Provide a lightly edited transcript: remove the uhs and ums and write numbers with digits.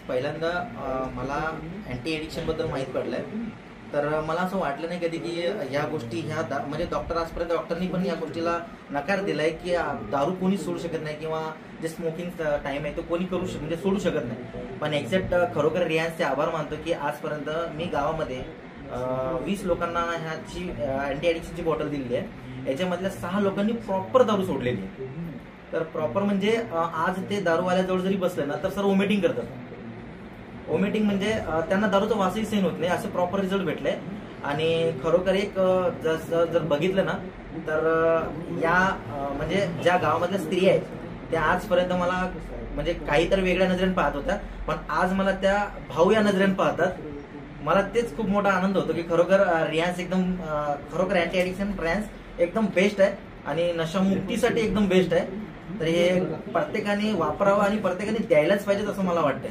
पहिल्यांदा मला anti addiction बद्दल माहीत पडलंय. तर मला असं वाटलं नाही कधी की ह्या गोष्टी म्हणजे आजपर्यंत डॉक्टरनी पण या गोष्टीला नकार दिलाय की दारू कोणी सोडू शकत नाही किंवा जे स्मोकिंग टाइम आहे तो कोणी म्हणजे सोडू शकत नाही. पण एक्झॅक्ट खरोखर रियान्सचे आभार मानतो की आजपर्यंत मी गावामध्ये 20 लोकांना ह्याची अँटी ॲडिक्शनची बॉटल दिलेली आहे. याच्यामधल्या 6 लोकांनी प्रॉपर दारू सोडलेली आहे. तर प्रॉपर म्हणजे आज ते दारूवाल्याजवळ जरी बसले ना तर सर वॉमिटिंग करतात. वॉमिटिंग म्हणजे त्यांना दारूचा वासही सहन होत नाही, असे प्रॉपर रिझल्ट भेटले. आणि खरोखर एक जर बघितलं ना तर या म्हणजे ज्या गावामधल्या स्त्रिया आहेत त्या आजपर्यंत मला म्हणजे काहीतरी वेगळ्या नजरेने पाहत होत्या, पण आज मला त्या भाऊ या नजरेने पाहतात. मला तेच खूप मोठा आनंद होतो की खरोखर रियान्स एकदम खरोखर अँटी ॲडिक्शन रियान्स एकदम बेस्ट आहे आणि नशामुक्तीसाठी एकदम बेस्ट आहे. तर हे प्रत्येकाने वापरावं आणि प्रत्येकाने द्यायलाच पाहिजे असं मला वाटतंय.